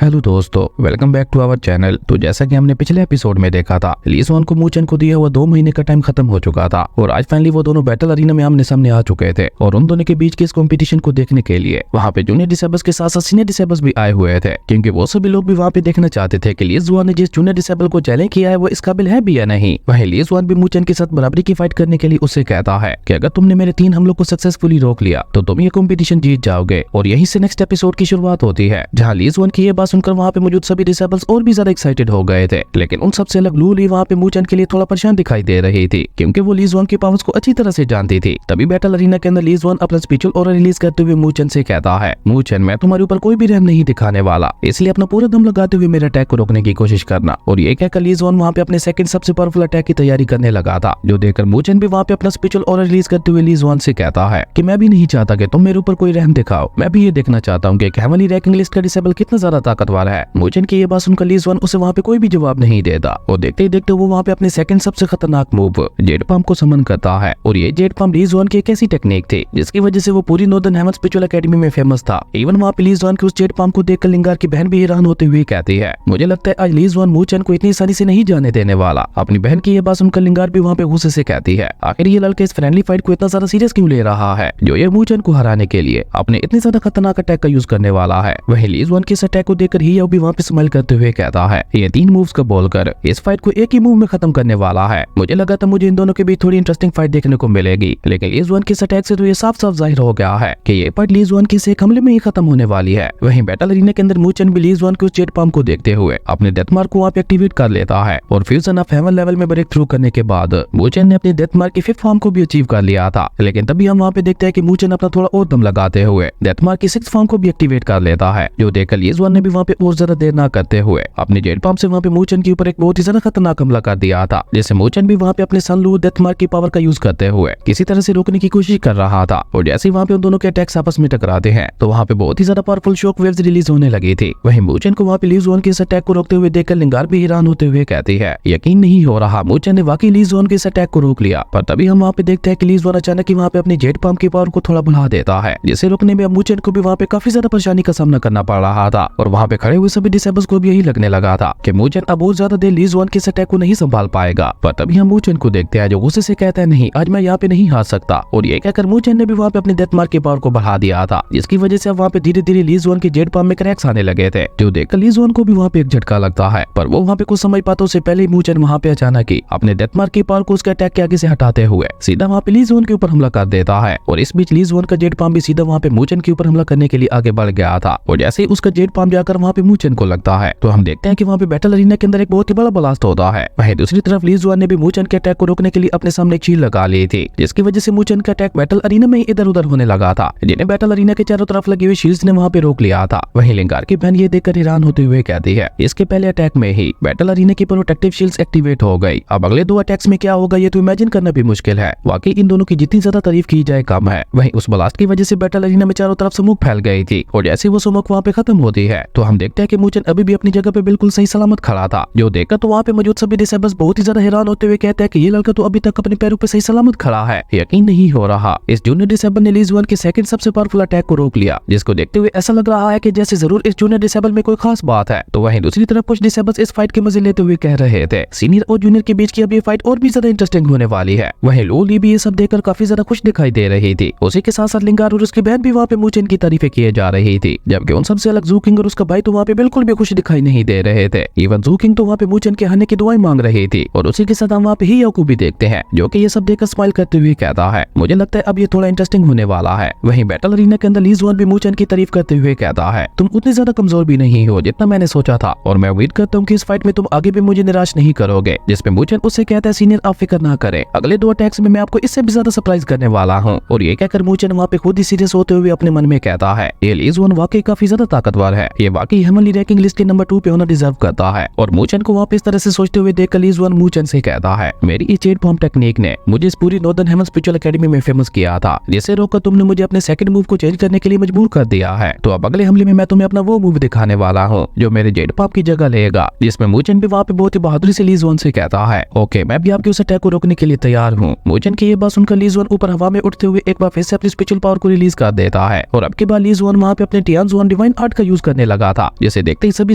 Hello दोस्तों, welcome back to our channel. तो जैसा कि हमने पिछले एपिसोड में देखा था, ली जुआन को मूचेन को दिया हुआ 2 महीने का टाइम खत्म हो चुका था और आज फाइनली वो दोनों बैटल अरीना में आमने सामने आ चुके थे। और उन दोनों के बीच के इस कंपटीशन को देखने के लिए वहाँ पे जूनियर डिसेबल्स के साथ साथ सीनियर डिसेबल्स भी आए हुए थे, क्योंकि वो सभी लोग भी वहाँ पे देखना चाहते थे कि ली जुआन ने जिस जूनियर डिसेबल को चैलेंज किया है वो इस काबिल है भी या नहीं। वहीं ली जुआन भी मूचेन के साथ बराबरी की फाइट करने के लिए उससे कहता है कि अगर तुमने मेरे 3 हमलों को सक्सेसफुली रोक लिया तो तुम ये कंपटीशन जीत जाओगे। और यहीं से नेक्स्ट एपिसोड की शुरुआत होती है, जहाँ ली जुआन की ये बात सुनकर वहाँ पे मौजूद सभी डिसेबल्स और भी ज्यादा एक्साइटेड हो गए थे। लेकिन उन सबसे अलग लू ली वहाँ पे मूचेन के लिए थोड़ा परेशान दिखाई दे रही थी, क्योंकि वो ली जुआन की पावर्स को अच्छी तरह से जानती थी। तभी बैटल अरीना के अंदर ली जुआन अपना स्पिरिचुअल ऑरा रिलीज करते हुए मूचेन से कहता है, मूचेन मैं तुम्हारे ऊपर कोई भी रहम नहीं दिखाने वाला, इसलिए अपना पूरा दम लगाते हुए मेरे अटैक को रोकने की कोशिश करना। और ये कहकर ली जुआन वहाँ पे अपने सेकंड सबसे पावरफुल अटैक की तैयारी करने लगा था, जो देखकर मूचेन भी वहाँ पे अपना स्पिरिचुअल ऑरा रिलीज करते हुए ली जुआन से कहता है कि मैं भी नहीं चाहता कि तुम मेरे ऊपर कोई रहम दिखाओ, मैं भी ये देखना चाहता हूँ कि हेवनली रैंकिंग लिस्ट का डिसेबल कितना ज्यादा ताकतवर है। मूचेन की ये बात सुनकर ली जुआन उसे वहाँ पे कोई भी जवाब नहीं देता और देखते ही देखते वो वहाँ पे अपने सेकंड सबसे खतरनाक मूव जेड पाम को समन करता है। और ये जेड पाम ली जुआन की एक ऐसी टेक्निक थी जिसकी वजह से वो पूरी नॉर्दर्न हेवन स्पिरिचुअल एकेडमी में फेमस था। इवन वहाँ पे ली जुआन की उस जेड पाम को देखकर लिंगार की बहन भी हैरान होते हुए कहती है, मुझे लगता है आज ली जुआन मूचेन को इतनी आसानी से नहीं जाने देने वाला। अपनी बहन की ये बात सुनकर लिंगार भी वहाँ पे गुस्से से कहती है, आखिर ये लड़का इस फ्रेंडली फाइट को इतना ज्यादा सीरियस क्यों ले रहा है, जो ये मूचेन को हराने के लिए अपने इतने ज्यादा खतरनाक अटैक का यूज करने वाला है। वहीं ली जुआन के इस अटैक को देखकर ही भी वहाँ पे स्माइल करते हुए कहता है, ये 3 मूव्स को बोलकर इस फाइट को एक ही मूव में खत्म करने वाला है। मुझे लगा था मुझे इन दोनों के बीच थोड़ी इंटरेस्टिंग फाइट देखने को मिलेगी, लेकिन ली जुआन के इस अटैक से तो ये साफ साफ जाहिर हो गया है कि ये फाइट ली जुआन के इस एक हमले में ही खत्म होने वाली है। वहीं बैटल अरीना के अंदर मूचेन भी ली जुआन के उस जेड पाम को देखते हुए अपने डेथ मार्क को वहाँ पे एक्टिवेट कर लेता है और फ्यूजन ऑफ हेवन लेवल में ब्रेक थ्रू करने के बाद मूचेन ने अपनी डेथ मार्क की 5th फॉर्म को भी अचीव कर लिया था। लेकिन तभी हम वहाँ पे देखते हैं कि मूचेन अपना थोड़ा और दम लगाते हुए डेथ मार्क की 6th फॉर्म को भी एक्टिवेट कर लेता है, जो देखकर ली जुआन ने भी वहाँ पे और ज्यादा देर न करते हुए अपने जेड पाम से वहाँ पे मूचेन के ऊपर एक बहुत ही ज्यादा खतरनाक हमला कर दिया था, जिसे मूचेन भी वहाँ पे अपने सन लू डेथ मार्क की पावर का यूज करते हुए किसी तरह से रोकने की कोशिश कर रहा था। और जैसे ही वहाँ पे उन दोनों के अटैक्स आपस में टकराते हैं तो वहाँ पे बहुत ही ज्यादा पावरफुल शॉक वेव्स रिलीज होने लगी थी। वहीं मूचेन को वहाँ पे ली जुआन के इस अटैक को रोकते हुए देखकर लिंगार भी हैरान होते हुए कहती है, यकीन नहीं हो रहा मूचेन ने वाकई ली जुआन के इस अटैक को रोक लिया। पर तभी हम वहाँ पे देखते हैं कि ली जुआन अचानक ही वहाँ पे अपनी जेड पाम की पावर को थोड़ा बढ़ा देता है, जिसे रोकने में अब मूचेन को भी वहाँ पे काफी ज्यादा परेशानी का सामना करना पड़ रहा था। और वहाँ पे खड़े हुए सभी डिसेबल्स को भी यही लगने लगा था कि मूचेन अब बहुत ज्यादा देर ली जुआन के इस अटैक को नहीं संभाल पाएगा। पर तभी हम मूचेन को देखते हैं जो गुस्से से कहता है, नहीं आज मैं यहाँ पे नहीं हार सकता। और ये कहकर मूचेन ने भी वहाँ पे अपने डेथ मार्क की पावर को बढ़ा दिया था, जिसकी वजह से अब वहाँ पे धीरे धीरे ली जुआन के जेड पाम में क्रैक्स आने लगे थे, जो देखकर ली जुआन को भी वहाँ पे एक झटका लगता है। पर वो वहाँ पे कुछ समझ पाता उससे पहले ही मूचेन वहाँ पे अचानक ही अपने डेथ मार्क की पावर को उसके अटैक के आगे से हटाते हुए सीधा वहाँ पे ली जुआन के ऊपर हमला कर देता है। और इस बीच ली जुआन का जेड पाम भी सीधा वहाँ पे मूचेन के ऊपर हमला करने के लिए आगे बढ़ गया था। और जैसे ही उसका जेड पाम जाकर वहाँ पे मूचेन को लगता है तो हम देखते हैं कि वहाँ पे बैटल अरीना के अंदर एक बहुत ही बड़ा ब्लास्ट होता है। वहीं दूसरी तरफ ली जुआन ने भी मूचेन के अटैक को रोकने के लिए अपने सामने एक शील्ड लगा ली थी, जिसकी वजह से मूचेन का अटैक बैटल अरीना में इधर उधर होने लगा था, जिन्हें बैटल अरीना के चारों तरफ लगी हुई शील्ड्स ने वहाँ पे रोक लिया था। वहीं लिंगार की बहन ये देखकर हैरान होते हुए कहती है, इसके पहले अटैक में ही बैटल अरीना की प्रोटेक्टिव शील्ड्स एक्टिवेट हो गई, अब अगले 2 अटैक्स में क्या होगा ये तो इमेजिन करना भी मुश्किल है। वाकई इन दोनों की जितनी ज्यादा तारीफ की जाए कम है। वहीं उस ब्लास्ट की वजह से बैटल अरीना में चारों तरफ स्मोक फैल गई थी, और जैसे वो स्मोक वहाँ पे खत्म होती है तो हम देखते हैं कि मूचेन अभी भी अपनी जगह पे बिल्कुल सही सलामत खड़ा था, जो देखकर तो वहाँ पे मौजूद सभी डिसेबल्स बहुत ही ज्यादा हैरान होते हुए कहते हैं कि ये लड़का तो अभी तक अपने पैरों पे सही सलामत खड़ा है। यकीन नहीं हो रहा, इस जूनियर डिसेबल ने ली जुआन के सेकंड सबसे पावरफुल अटैक को रोक लिया, जिसको देखते हुए ऐसा लग रहा है कि जैसे जरूर इस जूनियर डिसेबल में कोई खास बात है। तो वहीं दूसरी तरफ कुछ डिसेबल्स इस फाइट के मजे लेते हुए कह रहे थे, सीनियर और जूनियर के बीच की अब ये फाइट और भी ज्यादा इंटरेस्टिंग होने वाली है। वहीं लू ली भी ये सब देखकर काफी ज्यादा खुश दिखाई दे रही थी। उसी के साथ साथ लिंगार और उसकी बहन भी वहाँ पे मूचेन की तारीफें किए जा रही थी, जबकि उन सबसे अलग जू किंग और उसका भाई तो वहाँ पे बिल्कुल भी खुश दिखाई नहीं दे रहे थे। इवन जू किंग तो वहाँ पे मूचेन के हारने की दुआएं मांग रही थी। और उसी के साथ हम वहाँ पे ही को भी देखते हैं, जो कि ये सब देखकर स्माइल करते हुए कहता है, मुझे लगता है अब ये थोड़ा इंटरेस्टिंग होने वाला है। वहीं बैटल अरीना के अंदर ली जुआन भी मूचेन की तारीफ करते हुए कहता है, तुम उतनी ज्यादा कमजोर भी नहीं हो जितना मैंने सोचा था, और मैं उम्मीद करता हूँ कि इस फाइट में तुम आगे भी मुझे निराश नहीं करोगे। जिसपे मूचेन उससे कहता है, सीनियर आप फिक्र ना करें, अगले 2 अटैक्स में मैं आपको इससे भी ज्यादा सरप्राइज करने वाला हूँ। और ये कहकर मूचेन वहाँ पे खुद ही सीरियस होते हुए अपने मन में कहता है, ये ली जुआन वाकई काफी ज्यादा ताकतवर है, ये वाकई हेवनली रैंकिंग लिस्ट के नंबर 2 पे होना डिजर्व करता है। और मूचेन को वापस इस तरह से सोचते हुए देखकर ली जुआन मूचेन से कहता है, मेरी इस जेड पाम टेक्निक ने मुझे इस पूरी नॉर्दर्न हेवन स्पिरिचुअल एकेडमी में फेमस किया था, जिसे रोककर तुमने मुझे अपने सेकंड मूव को चेंज करने के लिए मजबूर कर दिया है। तो अब अगले हमले में मैं तुम्हें अपना वो मूव दिखाने वाला हूँ जो मेरे जेड पाम की जगह लेगा। जिसमें मूचेन भी वहाँ पे बहुत ही बहादुरी से ली जुआन से कहता है, ओके मैं भी आपके उस अटैक को रोकने के लिए तैयार हूँ। मूचेन की ये बात सुनकर ली जुआन ऊपर हवा में उठते हुए एक बार फिर से अपनी स्पिरिचुअल पावर को रिलीज कर देता है, और अब के बाद ली जुआन वहाँ पे अपने टियान जुआन डिवाइन आर्ट का यूज करने लगा गया था, जिसे देखते ही सभी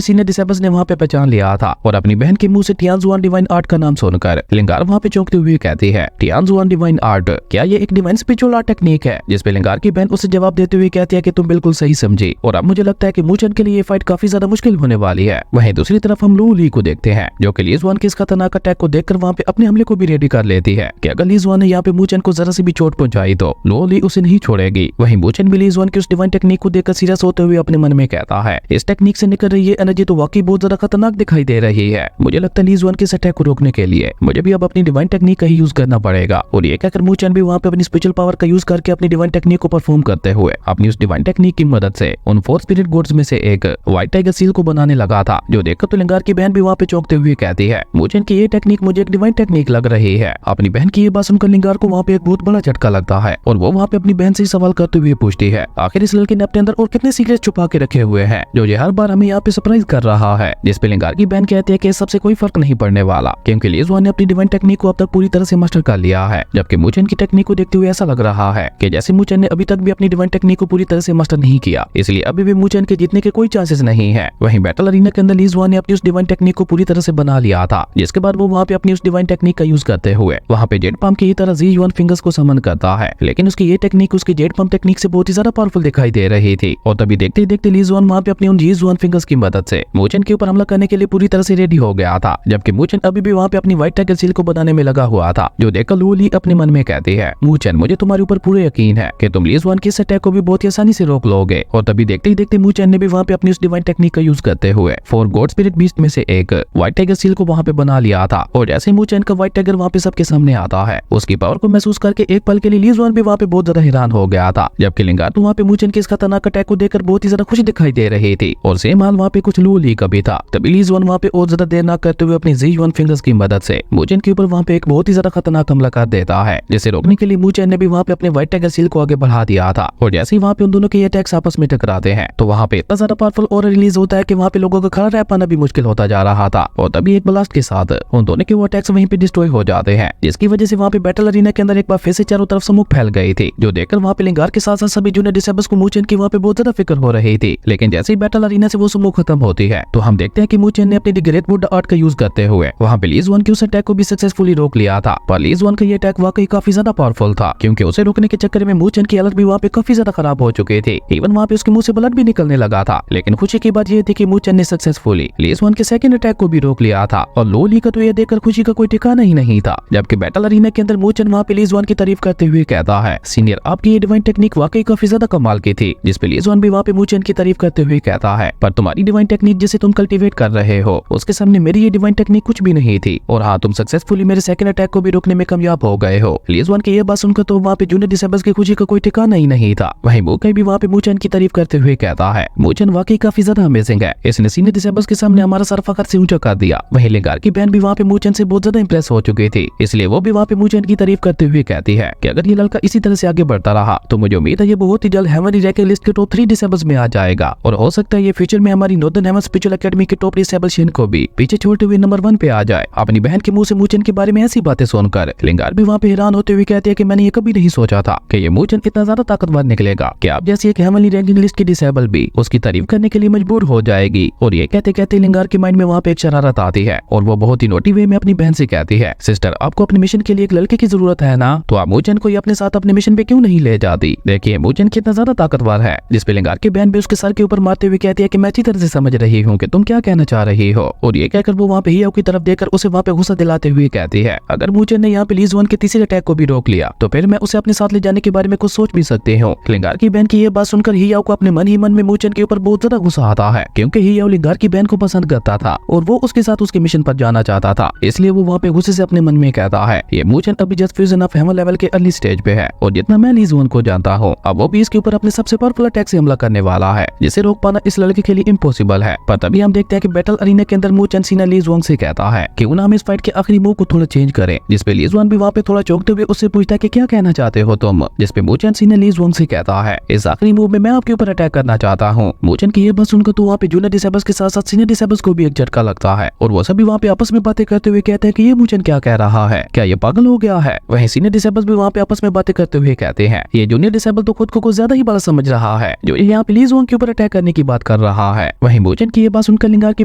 सीनियर डिसेबल्स ने वहाँ पे पहचान लिया था। और अपनी बहन के मुंह से टियानजुआन डिवाइन आर्ट का नाम सुनकर लिंगार वहाँ पे चौंकते हुए कहती है, टियानजुआन डिवाइन आर्ट, क्या ये एक डिवाइन स्पिरिचुअल आर्ट टेक्निक है? जिसपे लिंगार की बहन उसे जवाब देते हुए कहती है कि तुम बिल्कुल सही समझी, और अब मुझे लगता है कि मूचन के लिए ये फाइट काफी ज्यादा मुश्किल होने वाली है। वहीं दूसरी तरफ हम लू ली को देखते हैं, जो कि ली जुआन के इस खतरनाक अटैक को देखकर वहाँ पे अपने हमले को भी रेडी कर लेती है कि अगर ली जुआन ने यहाँ पे मूचन को जरा सी भी चोट पहुंचाई तो लो ली उसे नहीं छोड़ेगी। वहीं मूचन भी ली जुआन की उस डिवाइन टेक्निक को देखकर सीरियस होते हुए अपने मन में कहता है, इस टेक्निक से निकल रही है एनर्जी तो वाकई बहुत ज्यादा खतरनाक दिखाई दे रही है। मुझे लगता है ली जुआन के इस अटैक को रोकने के लिए मुझे भी अब अपनी डिवाइन टेक्निक का ही यूज करना पड़ेगा। और ये कहकर मूचन भी वहाँ पे अपनी स्पिरिचुअल पावर का यूज करके अपनी डिवाइन टेक्निक को परफॉर्म करते हुए अपनी उस डिवाइन टेक्निक की मदद से उन 4 स्पिरिट गोड्स में से एक व्हाइट टाइगर सील को बनाने लगा था, जो देखकर तो लिंगार की बहन भी वहाँ पे चौंकते हुए कहती है, मूचन की ये टेक्निक मुझे एक डिवाइन टेक्निक लग रही है। अपनी बहन की ये बात सुनकर लिंगार को वहाँ पे एक बहुत बड़ा झटका लगता है और वो वहाँ पे अपनी बहन से सवाल करते हुए पूछती है, आखिर इस लड़के ने अपने अंदर और कितने सीक्रेट छुपा के रखे हुए हैं जो ये हर बार हमें यहाँ पे सरप्राइज कर रहा है। जिसपे लिंगार की बहन कहती है कि इस सबसे कोई फर्क नहीं पड़ने वाला, क्योंकि ली जुआन ने अपनी डिवाइन टेक्निक को अब तक पूरी तरह से मास्टर कर लिया है। जबकि मूचन की टेक्निक को देखते हुए ऐसा लग रहा है कि जैसे मूचन ने अभी तक भी अपनी डिवाइन टेक्निक को पूरी तरह से मास्टर नहीं किया, इसलिए अभी भी मूचन के जीतने के कोई चांसेस नहीं है। वहीं बैटल अरीना के अंदर ली जुआन ने अपनी उस डिवाइन टेक्निक को पूरी तरह से बना लिया था, जिसके बाद वो वहाँ पे अपनी उस डिवाइन टेक्निक का यूज करते हुए वहाँ पे जेड पंप की तरह जी युआन फिंगर्स को समन करता है। लेकिन उसकी ये टेक्निक उसकी जेड पंप टेक्निक से बहुत ही ज्यादा पावरफुल दिखाई दे रही थी। और तभी देखते ही देखते ली जुआन वहाँ पे अपनी उन जी युआन फिंगर्स की मदद से मूचन के ऊपर हमला करने के लिए पूरी तरह से रेडी हो गया था। जबकि मूचन अभी भी वहाँ पे अपनी व्हाइट टाइगर सील को बनाने में लगा हुआ था, जो देखकर लू ली अपने मन में कहती है, मूचन मुझे तुम्हारे ऊपर पूरे यकीन है कि तुम ली जुआन के इस अटैक को भी बहुत ही आसानी से रोक लोगे। और तभी देखते ही देखते मूचन ने भी वहाँ पे अपनी उस डिवाइन टेक्निक का यूज करते हुए 4 गॉड स्पिरिट बीस्ट में से एक व्हाइट टाइगर सील को वहाँ पे बना लिया था। और जैसे ही मूचन का व्हाइट टाइगर वहाँ पे सबके सामने आता है, उसकी पावर को महसूस करके एक पल के लिए ली जुआन भी वहाँ पे बहुत ज्यादा हैरान हो गया था। जबकि लिंगार तो वहाँ पे मूचन के इस खतरनाक अटैक को देखकर बहुत ही ज्यादा खुश दिखाई दे रही थी। और सेम हाल वहाँ पे कुछ लू ली का भी था। तभी ली जुआन वहाँ पे और ज्यादा देर न करते हुए अपनी जी युआन फिंगर्स की मदद से मूचन के ऊपर वहाँ पे एक बहुत ही ज्यादा खतरनाक हमला कर देता है, जिसे रोकने के लिए मूचन ने भी वहाँ पे अपने व्हाइट टाइगर सील को आगे बढ़ा दिया था। और जैसे ही वहाँ पे उन दोनों के अटैक्स आपस में टकराते हैं तो वहाँ पे इतना ज्यादा पावरफुल ऑरा रिलीज होता है कि वहाँ पे लोगों का खड़ा रह पाना भी मुश्किल होता जा रहा था। और तभी एक ब्लास्ट के साथ उन दोनों के वो अटैक्स वहीं पे डिस्ट्रॉय हो जाते हैं, जिसकी वजह से वहाँ पे बैटल अरीना के अंदर एक बार फिर से चारों तरफ स्मोक फैल गई थी, जो देखकर वहाँ पे लिंगार के साथ साथ सभी जूनियर डिसेबल्स को मूचन की वहाँ पे बहुत ज्यादा फिक्र हो रही थी। लेकिन जैसे ही बैटल अरीना से वो स्मोक खत्म होती है तो हम देखते हैं कि मूचन ने अपनी द ग्रेट वुड आर्ट का यूज करते हुए वहाँ पे ली जुआन की उस अटैक को भी सक्सेसफुली रोक लिया था। पर ली जुआन का ये अटैक वाकई काफी ज्यादा पावरफुल था, क्योंकि उसे रोकने के चक्कर में मूचन की हालत भी वहाँ पे काफी ज्यादा खराब हो चुकी थी। इवन वहाँ पे उसके मुंह से ब्लड भी निकलने लगा था। लेकिन खुशी की बात यह थी कि मूचन ने सक्सेसफुली ली जुआन के सेकंड अटैक को भी रोक लिया था। और लो ली का तो यह देखकर खुशी का कोई ठिकाना ही नहीं था। जबकि बैटल अरीना के अंदर मूचन वहाँ पे ली जुआन की तारीफ करते हुए कहता है, सीनियर आपकी ये डिवाइन टेक्निक वाकई काफी ज्यादा कमाल की थी। जिसपे ली जुआन भी वहाँ पे मूचन की तारीफ करते हुए कहता है, पर तुम्हारी डिवाइन टेक्निक जिसे तुम कल्टीवेट कर रहे हो उसके सामने मेरी ये डिवाइन टेक्निक कुछ भी नहीं थी। और हाँ, तुम सक्सेसफुली मेरे सेकंड अटैक को भी रोकने में कामयाब हो गए हो। ली जुआन की ये बात सुनकर तो वहाँ पे जूनियर डिसेबल्स की खुशी का कोई ठिकाना ही नहीं था। वहीं मूकई भी वहाँ पे मूचन की तारीफ करते हुए कहता है, मूचन वाकई काफी ज्यादा अमेजिंग है, इसने सीनियर डिसेबल्स के सामने हमारा सर फखर से ऊंचा कर दिया। वहीं लिंगार की बहन भी वहाँ पे मूचन से बहुत ज्यादा इंप्रेस हो चुकी थी, इसलिए वो भी वहाँ पे मूचन की तारीफ करते हुए कहती है कि अगर ये लड़का इसी तरह से आगे बढ़ता रहा तो मुझे उम्मीद है ये बहुत ही जल्द हेवनली रैंकिंग लिस्ट के टॉप 3 डिसेबल्स में आ जाएगा। और हो सकता है ये फ्यूचर में हमारी नॉर्दर्न हेवन स्पिरिचुअल एकेडमी के टॉप डिसेबल शिन को भी पीछे छोड़ते हुए नंबर 1 पे आ जाए। अपनी बहन के मुंह से मूचन के बारे में ऐसी बातें सुनकर लिंगार भी वहाँ पे हैरान होते हुए कहती है कि मैंने ये कभी नहीं सोचा था कि ये मूचन इतना ज्यादा ताकतवर निकलेगा कि आप जैसी एक हेवनली रैंकिंग लिस्ट की डिसेबल भी उसकी तारीफ करने के लिए मजबूर हो जाएगी। और ये कहते कहते लिंगार के माइंड में वहाँ पे एक शरारत आती है और वो बहुत ही नोटी वे में अपनी बहन से कहती है, सिस्टर आपको अपने मिशन के लिए एक लड़के की जरूरत है ना, तो आप मूचन को अपने साथ अपने मिशन पे क्यों नहीं ले जाती। देखिए मूचन कितना ज्यादा ताकतवर है। जिसपे लिंगार की बहन भी उसके सर के ऊपर मारते हुए कहती है कि मैं अच्छी तरह से समझ रही हूँ कि तुम क्या कहना चाह रही हो। और ये कहकर वो वहाँ पे हियाओ की तरफ देखकर उसे वहाँ पे गुस्सा दिलाते हुए कहती है, अगर मूचन ने यहाँ पे ली जुआन के तीसरे अटैक को भी रोक लिया तो फिर मैं उसे अपने साथ ले जाने के बारे में कुछ सोच भी सकती हूँ। लिंगार की बहन की ये बात सुनकर हियाओ को अपने मन ही मन में मूचन के ऊपर बहुत ज्यादा गुस्सा आता है, क्योंकि हियाओ लिंगार की बहन को पसंद करता था और वो उसके साथ उसके मिशन पर जाना चाहता था। इसलिए वो वहाँ पे गुस्से से अपने मन में कहता है, ये मूचन अभी just fusion of haven level के अर्ली स्टेज पे है और जितना मैं ली जुआन को जानता हूँ अब वो भी इसके ऊपर अपने सबसे पावरफुल अटैक से हमला करने वाला है, जिसे रोक पाना इस लड़के के लिए इम्पॉसिबल है। पर तभी हम देखते हैं कि बैटल अरीना के अंदर मूचन सीना ली जुआन से कहता है कि हम इस फाइट के आखिरी मूव को थोड़ा चेंज करें। जिसपे ली जुआन भी वहाँ पे थोड़ा चौंकते हुए उससे पूछता है कि क्या कहना चाहते हो तुम। जिसपे मूचन सीना ली जुआन से कहता है, इस आखिरी मूव में मैं आपके ऊपर अटैक करना चाहता हूँ। मूचन की ये बात सुनकर तो वहाँ पे जूनियर डिसेबल्स के साथ साथ सीनियर डिसेबल्स को भी एक झटका लगता है और वो सभी वहाँ पे आपस में बातें करते हुए कहते हैं कि ये मूचन क्या कह रहा है, क्या ये पागल हो गया है। वहीं सीनियर डिसेबल्स भी वहाँ पे आपस में बातें करते हुए कहते हैं, ये जूनियर डिसेबल तो खुद को कुछ ज्यादा ही बड़ा समझ रहा है जो यहाँ पे ली जुआन के ऊपर अटैक करने की बात कर रहा है। वहीं मूचन की ये बात सुनकर लिंगार की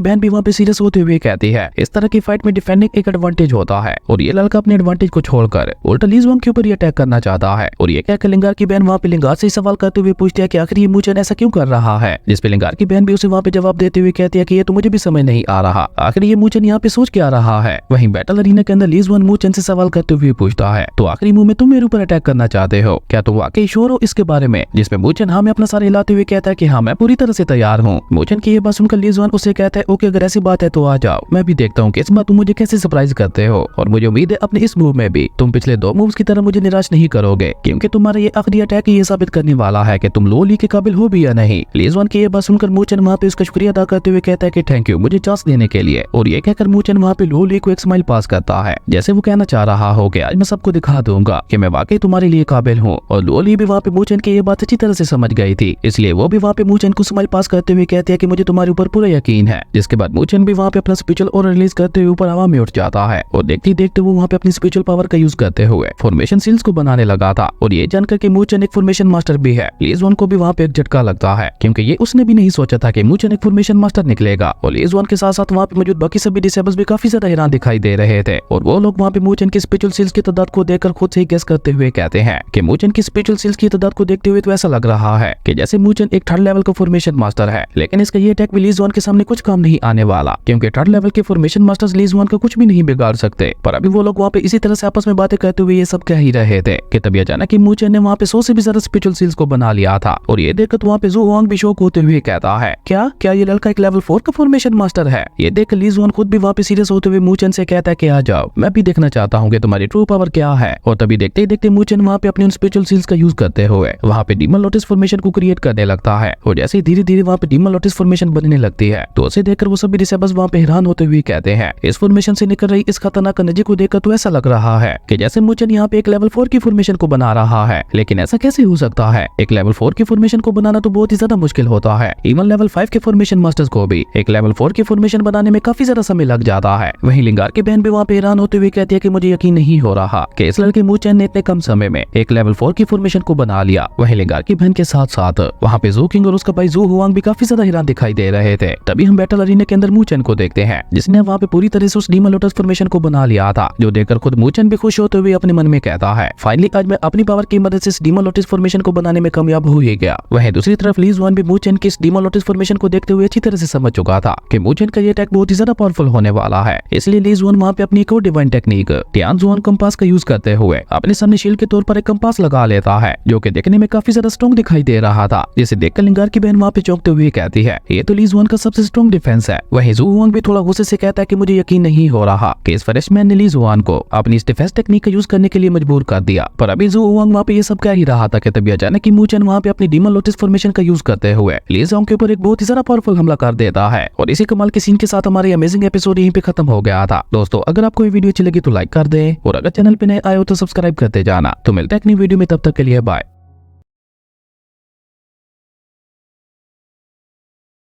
बहन भी वहाँ पे सीरियस होते हुए कहती है इस तरह की फाइट में डिफेंडिंग एक एडवांटेज होता है और ये लड़का अपने एडवांटेज को छोड़कर उल्टा ली जुआन के ऊपर ही अटैक करना चाहता है। और ये कहकर लिंगार की बहन वहाँ पे लिंगार से सवाल करते हुए पूछती है कि आखिर ये मूचन ऐसा क्यों कर रहा है, जिसपे लिंगार की बहन भी उसे वहाँ पे जवाब देते हुए कहती है कि ये तो मुझे भी समझ नहीं आ रहा, आखिर ये मूचन यहाँ पे सोच क्या रहा है। वहीं बैटल अरीना के अंदर ली जुआन मूचन से सवाल करते हुए पूछता है तो आखिरी मुंह में तुम मेरे ऊपर अटैक करना चाहते हो, क्या तुम वाकई श्योर हो इसके बारे में, जिसमें मूचन हाँ में अपना सारा हिलाते हुए कहता है कि हाँ मैं पूरी तरह से तैयार हूँ। मूचन की ये बात सुनकर ली जुआन उससे कहता है ओके अगर ऐसी बात है तो आ जाओ, मैं भी देखता हूँ कि इस बार तुम मुझे कैसे सरप्राइज करते हो और मुझे उम्मीद है अपने इस मूव में भी तुम पिछले 2 मूव्स की तरह मुझे निराश नहीं करोगे, क्योंकि तुम्हारा ये आखिरी अटैक ये साबित करने वाला है कि तुम लो ली के काबिल हो भी या नहीं। ली जुआन की ये बात सुनकर मूचन वहाँ पे उसका शुक्रिया अदा करते हुए कहता है कि थैंक यू मुझे चांस देने के लिए, और ये कहकर मूचन वहाँ पे लो ली को एक स्माइल पास करता है जैसे वो कहना चाह रहा हो कि आज मैं सबको दिखा दूंगा कि मैं वाकई तुम्हारे लिए काबिल हूँ। और लो ली भी वहाँ पे मूचन की ये बात अच्छी तरह से समझ गई थी, इसलिए वो भी वहाँ पे मूचन को स्माइल पास करते हुए कहती है कि मुझे तुम्हारे ऊपर पूरा यकीन है। जिसके बाद मूचन भी वहाँ पे अपना स्पिरिचुअल और रिलीज करते हुए ऊपर हवा में उठ जाता है और देखते देखते वो वहाँ पे अपनी स्पिरिचुअल पावर का यूज करते हुए फॉर्मेशन सील्स को बनाने लगा था। और ये जानकर के मूचन एक फॉर्मेशन मास्टर भी है, ली जुआन को भी वहाँ पे एक झटका लगता है क्योंकि ये उसने भी नहीं सोचा था कि मूचन एक फॉर्मेशन मास्टर निकलेगा। और ली जुआन के साथ साथ वहाँ पे मौजूद बाकी सभी डिसेबल्स भी काफी ज्यादा हैरान दिखाई दे रहे थे और वो लोग वहाँ पे मूचन की स्पिरिचुअल सील्स की तादाद को देखकर खुद से ही गेस करते हुए कहते हैं कि मूचन की स्पिरिचुअल सील्स की तादाद को देखते हुए तो ऐसा लग रहा है कि जैसे मूचन एक 3rd लेवल का फॉर्मेशन मास्टर है, लेकिन इसका ये अटैक भी ली जुआन के सामने कुछ काम नहीं आने वाला क्योंकि 3rd लेवल के फॉर्मेशन मास्टर्स ली जुआन का कुछ भी नहीं बिगाड़ सकते। पर अभी वो लोग वहाँ पे इसी तरह से आपस में बातें करते हुए ये सब कह ही रहे थे कि तभी अचानक मूचन ने वहाँ पे 100 से भी ज्यादा स्पिरिचुअल सील्स को बना लिया था। और ये देखकर वहाँ पे जू हुआंग भी शौक होते हुए कहता है क्या ये लड़का एक लेवल 4 का फॉर्मेशन मास्टर है। ये देख ली जुआन खुद भी वहाँ पे सीरियस होते हुए मूचन से कहता है कि आ जाओ, मैं भी देखना चाहता हूँ कि तुम्हारी ट्रू पावर क्या है। और तभी देखते ही देखते मूचन वहाँ पे अपने स्पिरिचुअल सील्स का यूज करते हुए वहाँ पे डीमन लोटस फॉर्मेशन को क्रिएट करने लगता है। और जैसे धीरे धीरे वहाँ पे डीमन लोटस फॉर्मेशन बनने लगती है तो उसे देखकर वो सभी डिसेबल्स वहाँ पे हैरान होते हुए कहते हैं इस फॉर्मेशन से निकल रही इस खतरनाक एनर्जी को देखकर तो ऐसा लग रहा है कि जैसे मूचन यहाँ पे एक लेवल 4 की फॉर्मेशन को बना रहा है, लेकिन ऐसा कैसे हो सकता है। एक लेवल 4 की फॉर्मेशन को बनाना तो बहुत ही ज्यादा मुश्किल होता है, इवन लेवल 5 के फॉर्मेशन मास्टर्स को भी एक लेवल 4 की फॉर्मेशन बनाने में काफी ज्यादा समय लग जाता है। वहीं लिंगार की बहन भी वहाँ पे हैरान होते हुए कहती है कि मुझे यकीन नहीं हो रहा कि इस लड़के मूचन ने इतने कम समय में एक लेवल 4 की फॉर्मेशन को बना लिया। वहीं लिंगार की बहन के साथ साथ वहाँ पे जू किंग और उसका भाई जू हुआंग भी काफी ज्यादा हैरान दिखाई दे रहे थे। तभी हम बैटल अरीना के अंदर मूचन को देखते हैं जिसने वहाँ पे पूरी तरह से उस डीमन लोटस फॉर्मेशन को बना लिया था, जो देखकर खुद मूचन भी खुश होते हुए अपने मन में कहता है फाइनली आज मैं अपनी पावर की मदद से इस डीमन लोटस फॉर्मेशन को बनाने में कामयाब हो ही गया। वहीं दूसरी तरफ ली जुआन भी मूचन की इस डीमन लोटस फॉर्मेशन को देखते हुए अच्छी तरह से समझ चुका था कि मूचन का ये अटैक बहुत ही ज्यादा पावरफुल होने वाला है, इसलिए ली जुआन वहाँ पे अपनी एक और डिवाइन टेक्निक टियान जुआन कंपास का यूज करते हुए अपने सामने शील्ड के तौर पर एक कंपास लगा लेता है, जो कि देखने में काफी ज्यादा स्ट्रॉन्ग दिखाई दे रहा था। जिसे देखकर लिंगार की बहन वहाँ पे चौंकते हुए कहती है ये तो ली जुआन का सबसे स्ट्रॉन्ग डिफेंस है। वहीं जू हुआंग भी थोड़ा गुस्से से कहता है कि मुझे यकीन नहीं हो रहा कि इस फ्रेशमैन ने ली जुआन को अपनी इस डिफेंस टेक्निक का यूज करने के लिए मजबूर कर दिया। पर अभी जू हुआंग वहाँ पे ये सब कह ही रहा था कि तभी अचानक मूचन वहाँ पे अपनी डीमन लोटस फॉर्मेशन का यूज करते हुए ली जुआंग के ऊपर एक बहुत ही ज्यादा पावरफुल हमला कर देता है। और इसी कमाल के सीन के साथ हमारे अमेजिंग एपिसोड यहीं पे खत्म हो गया था। दोस्तों अगर आपको ये वीडियो अच्छी लगी तो लाइक कर दें और अगर चैनल पे नए आए हो तो सब्सक्राइब करते जाना। तो मिलते हैं एक नई वीडियो में, तब तक के लिए बाय।